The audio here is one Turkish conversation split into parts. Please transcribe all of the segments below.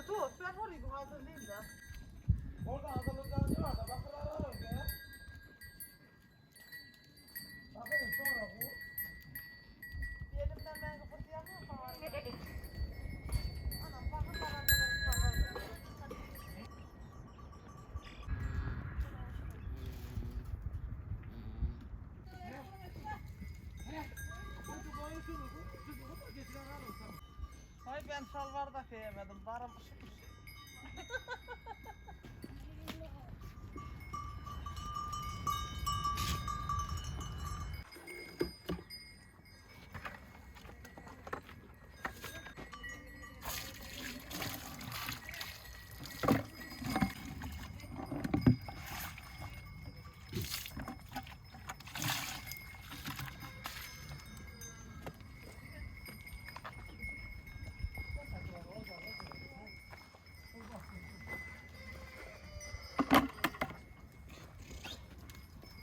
hadi dur. Ben orayı bir hazırlayayım da. Orada hazırlayacağım ne var da bakır ararım ya. Bakın sonra bu. Elimden ben kıpırdayamıyorum falan. Anam bakın bana. Ay ben şalvar da giyemedim. Barım ışık.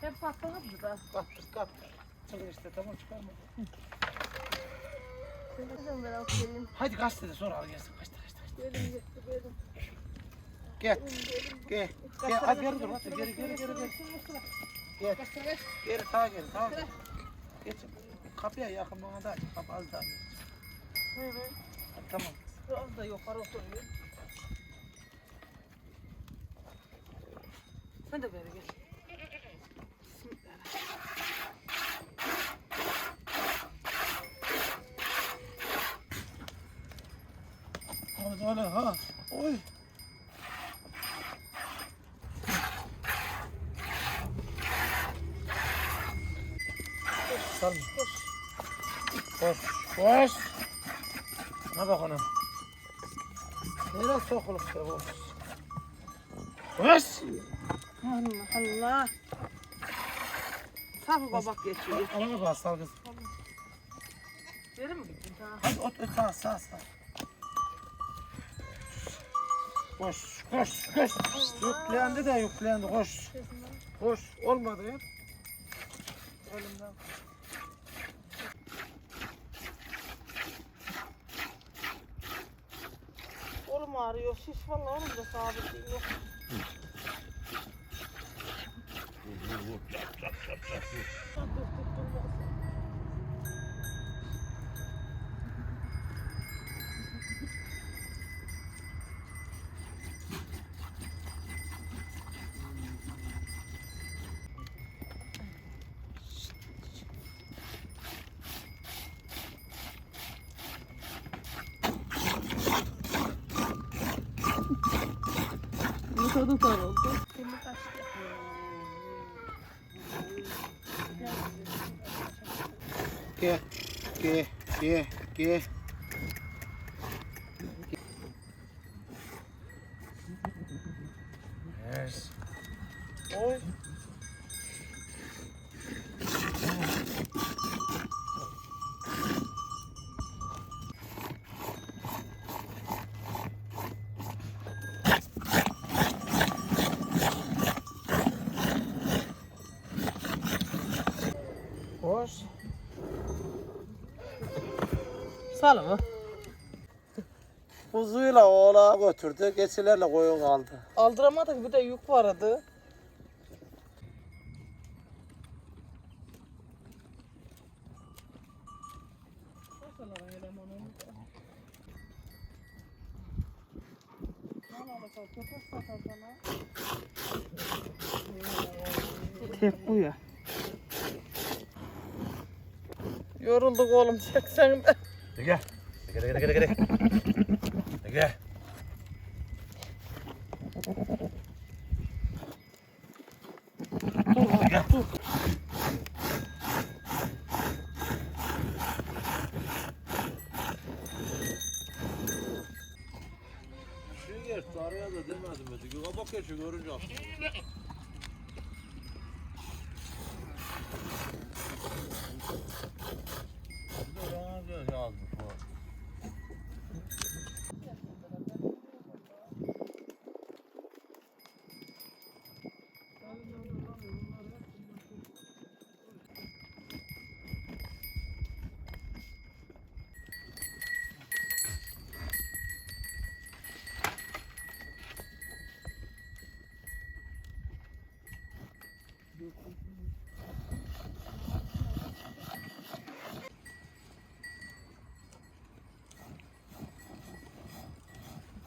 Hep patladı da. Kaptır. Çalın işte tamam çıkarma. Sen ben alıp geleyim. Hadi gazetede sonra al gelsin. Kaçtı. Gelin gitti gelin. Gel. Gel. Gel. Hadi geri dur. Hadi geri. Gel. Geri sağa geri. Sağa geri. Geç. Kapıya yakın bana da aç. Kapı az daha. Hı. Hadi, tamam. Biraz da yukarı oturuyor. Sen de böyle gel. Hadi öyle ha. Oy. Salma. Koş. Ne bak ona. Nereye sokulup da koş. Koş. Allah. Sağ babak geçiyor. Ona bak sal kız. Geri mi gittin? Tamam. Hadi ot sağ. Koş. Yüklendi koş. Koş. Olmadı ya. Elimden. Oğlum ağrıyor. Şiş valla oğlum da sabit yok. Yıkadı sarıldı. Şimdi kaçtı. Gel. Yes. Oy. Koş. Sal mı? Buzuyla oğlağa götürdü. Geçilerle koyun kaldı. Aldıramadık bir de yük vardı. Tek bu ya. Yorulduk oğlum çeksen de. Gel. Gel. Dur. Şu yer sarıya da demedim. Kabak geçiyor görünce.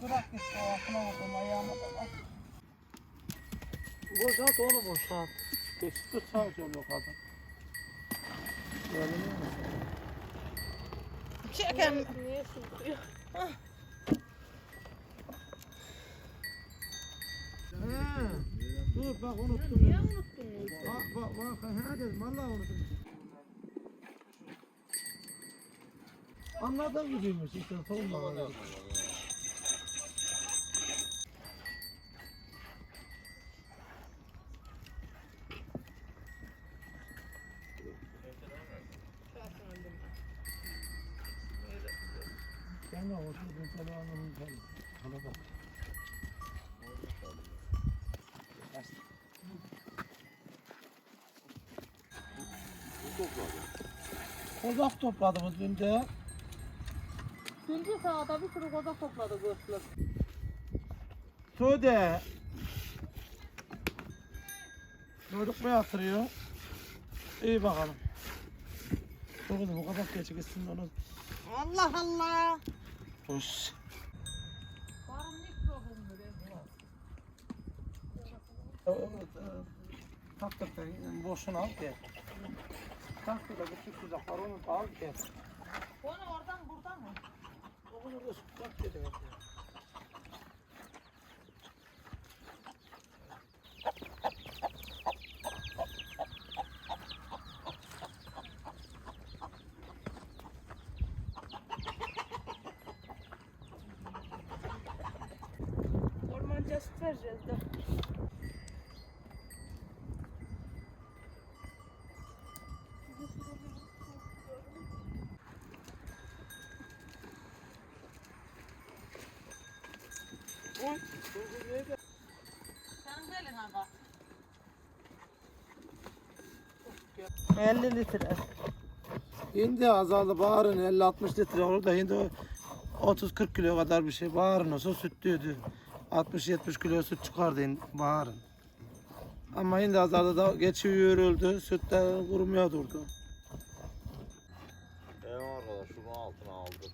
Bırak git altına vurdum ayağıma da bak. Boşalt onu boşalt. Geçip tut sağ yolu kadın. Böyle mi? Çekem. Niye sürtüyor? Dur bak unuttum. Niye unuttun? Bak dedim vallahi unuttum. Anladın gibiymiş işte tohumla. Gelme oturdum sana anlamını gelme. Bana bak. Kozak topladı dün de. Dünkü sahada bir sürü kozak topladı göçler. Söyle. Çocuk mu yatırıyor? İyi bakalım. Çok bu kabak geçik gitsin onu. Allah Allah. Hoş. Hakikaten boşuna al gel. Taktıyla küçük tuzaklar onu da al gel. Onu oradan buradan mı? Onu da bak dedi. Ormanca süt vereceğiz de. Sen gelin aga. 50 litre. Şimdi azaldı bağırın 50-60 litre olur da şimdi 30-40 kilo kadar bir şey bağırın olsa sütlüydü. 60-70 kilo süt çıkardı şimdi bağırın. Ama şimdi azaldı da geçiyor öldü sütler kurumaya durdu. Arkadaş şunun altına aldım.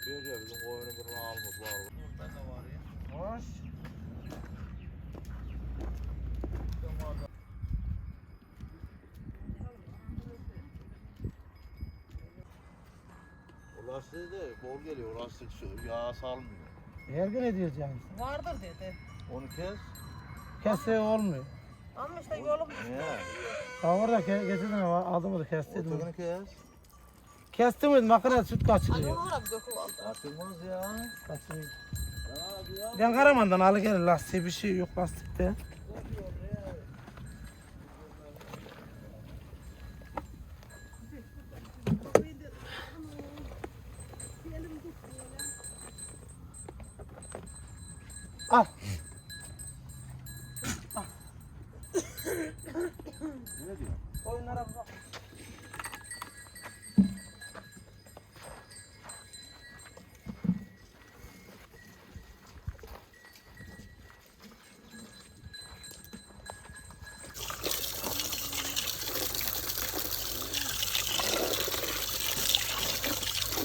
Gece bizim koyunu birini almış var. Ben de var ya. Hoş. O lastiği de bol geliyor. O lastik yağ salmıyor. Her gün ediyoruz yani. Vardır dedi. Onu kes. Kesse olmuyor. Ama işte yolum Niye? Ha orada getirdim aldım onu kestiydim. Oturunu kes. Kestim mi makine süt Hani kaçırıyor. onu da bir döküm aldı. Açılmaz ya. Kaçırıyor. Hadi ya. Ben Karaman'dan al gel lastiği bir şey yok lastikte. Al. Ne diyor? Oyunlara bak.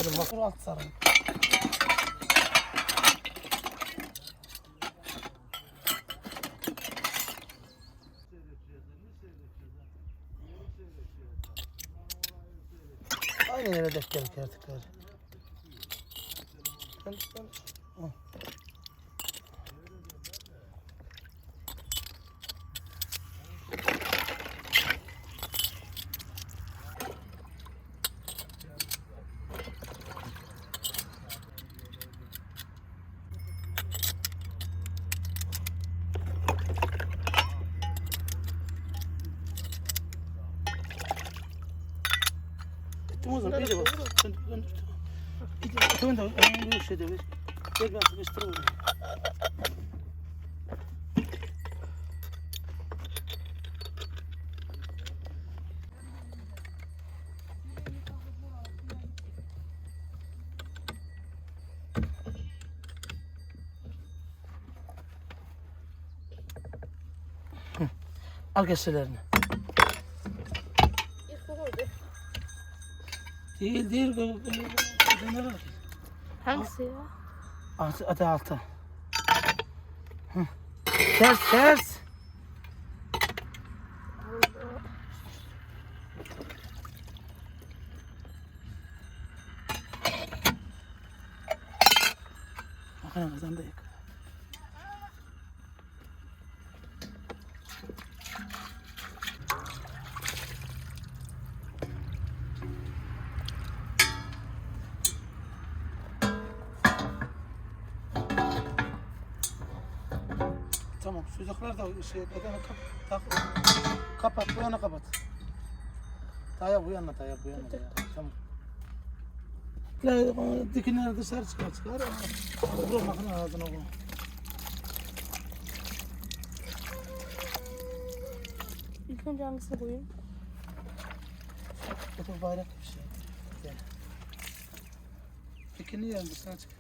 Böyle makul alt sarı. Aynı yere denk geldik artık. Tamam o zaman iyice bak. Döndür. İyice döndür. Ayağını bir şey devir. Gel ben sıkıştırayım. Al keselerini. İlk bu koydu. Değil. Döner al. Hangisi ya? Hadi alta. Hı. Ters ters. Bakın kazan da yık. Tamam, sucuklar da bedene kapat, bu yana kapat. Taya bu yana, taya bu yana. Tamam. Dikinleri dışarı çıkar. Vur makine ağzına koy. İlk önce hangisini koyayım? Bu bayrak bir şey. Gel. Dikini yer dışarı çıkar.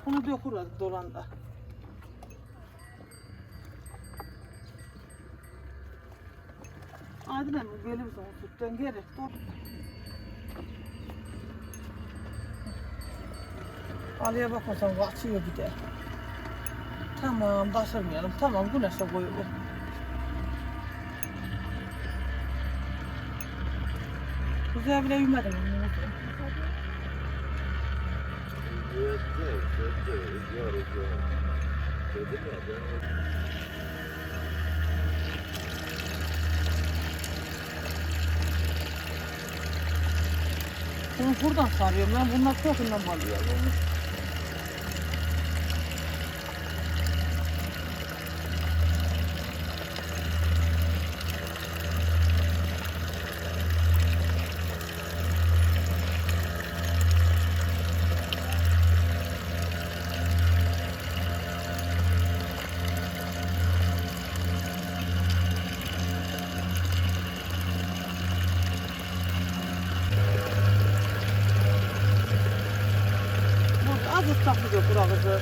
Bunu dökür dolanda. Adile mi? Gelir misin? Sütten geri. Dur. Ali'ye bakmasan kaçıyor bir de. Tamam, kaçırmayalım. Tamam, güneşe koyulur. Güzel bile yürümedim. Bunu buradan sarıyorum lan. Bunlar kokundan balıyor. Az ıslak bir götür ağzı.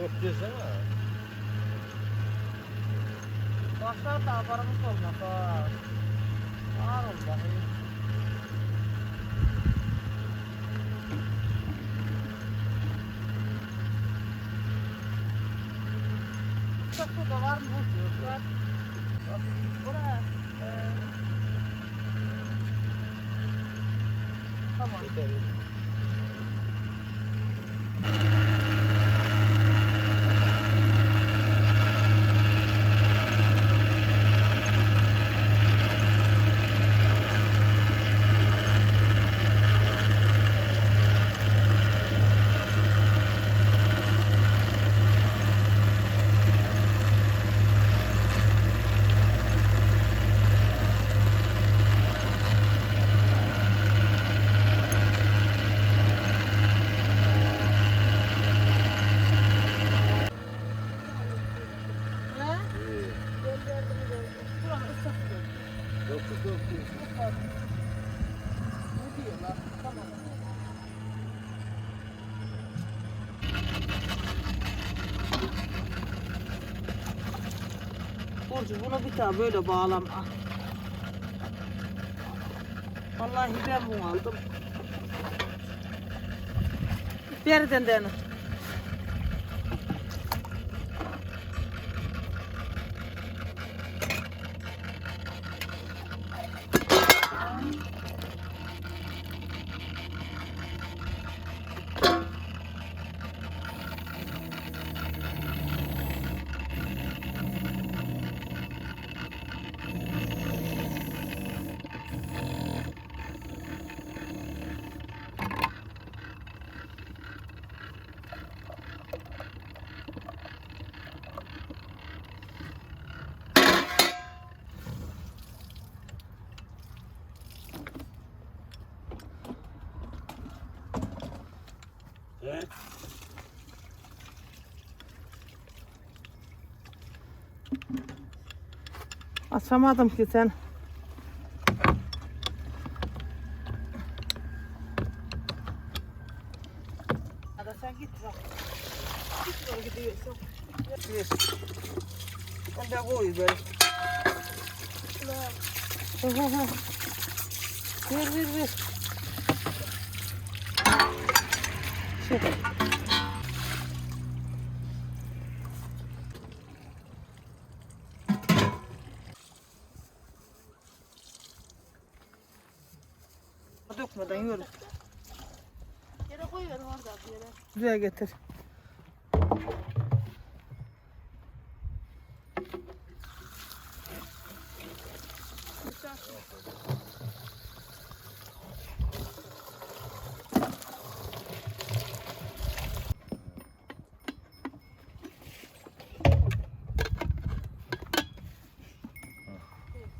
Yok desene. Başlar da haberimiz olmaz ha. Ağır ol bakayım. Çok da var mı bu diyor. Var. Buraya. Tamam. Ne diyorlar? Tamam. Burcu bunu bir daha böyle bağlama. Vallahi ben bunu aldım. Beriden de. Evet. Açamadım ki sen. Hadi sen git bak. Git doğru gidiyorsun. Ver. Ben de koy böyle. Ver. Şey. Dökmeden yürü. Yere koyuyorum orada bir yere. Buraya getir.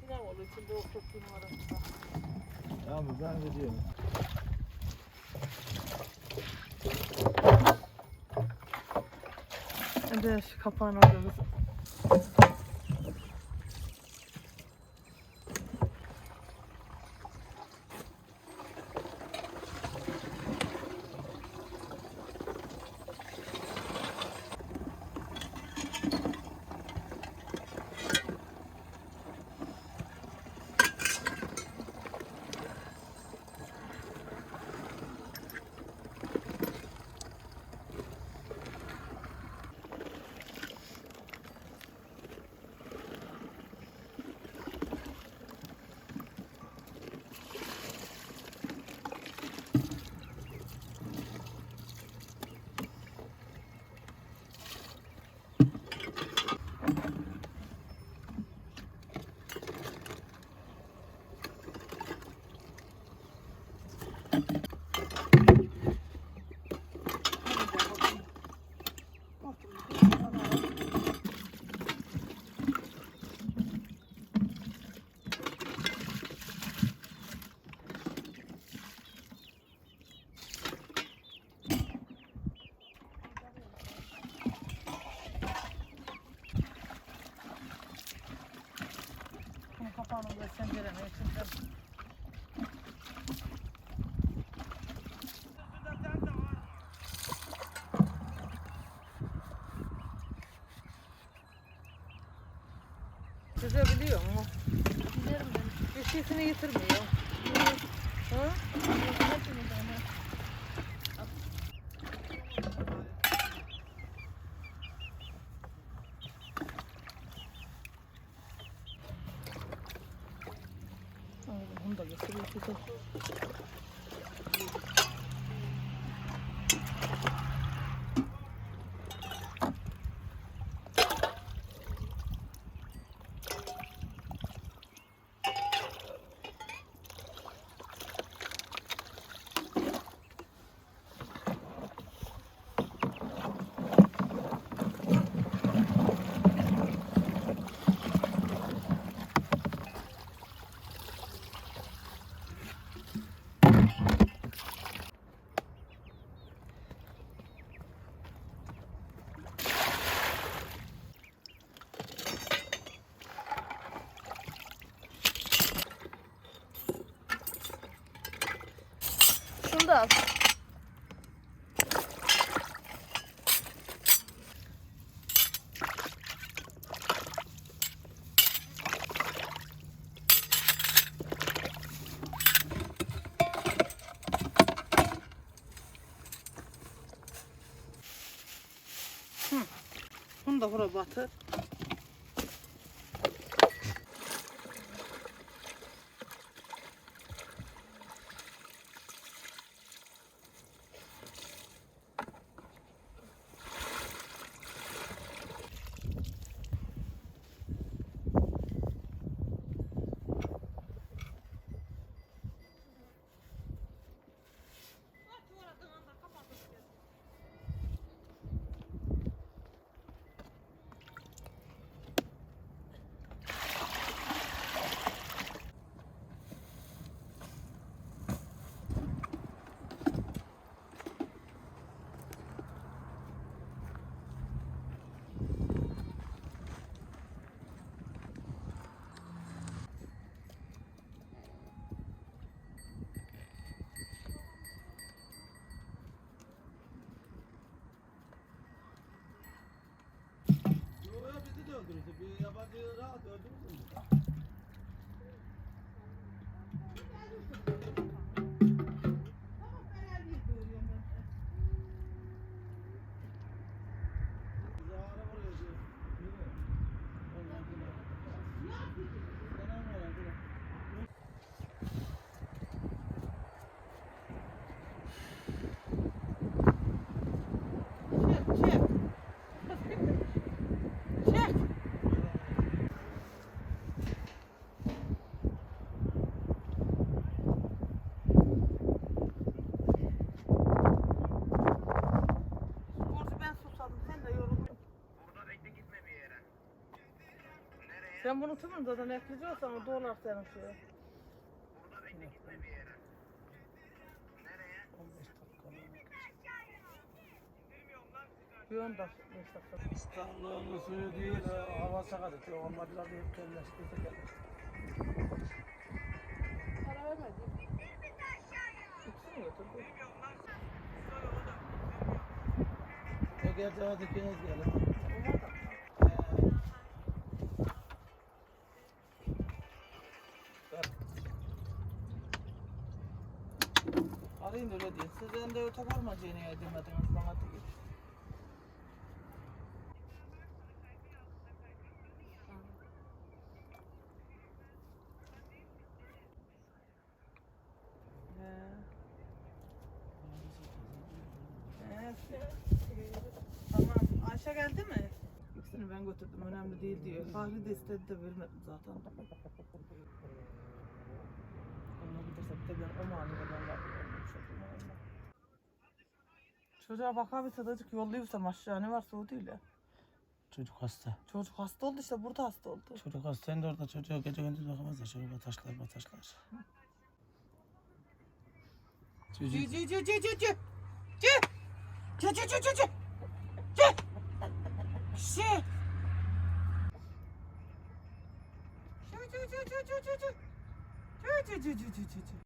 Sinan olur içinde o köpüğün arasında. Tamam ben gidiyorum. Hadi şu kapağını alıyoruz. Bunu kapağını böyle sencerene içinde. Çizebiliyor mu? Giderim ben. Bir şeysini yitirmiyor. Ha? Hepimiz onu. Bunu da getiriyor. Şunu da al. Bunu da buraya batır. Bizi de öldürürdü. Bir yabancı rahat öldürürdü. Sen bunu tutun zaten ekleyeceksen o dolar senin şeye. Bir 10 dakika, 5 dakika. İstanbul'un suyu değil, hava sakat. Olmadılar diye kelleştirdik. Para vermedi. İkisini götürdü. Gece hadi ikiniz gelin. Arayın öyle deyin. Sizden de öte varmacığını yedirmediniz bana değil. Tamam. Ayşe geldi mi? İkisini ben götürdüm. Önemli değil diyor. Fahri de istedi de vermedim zaten. Ona gidersek de ben o manada ben bakıyorum. Çocuğa bakar bir sadacık yollayırsam aşağı ne varsa o değil ya. Çocuk hasta. Çocuk hasta oldu işte burada hasta oldu. Çocuk hastaydı orada çocuğa gece gündüz bakamazlar. Şöyle bataşlar. Cü cü cü cü cü cü. Cü cü cü cü cü.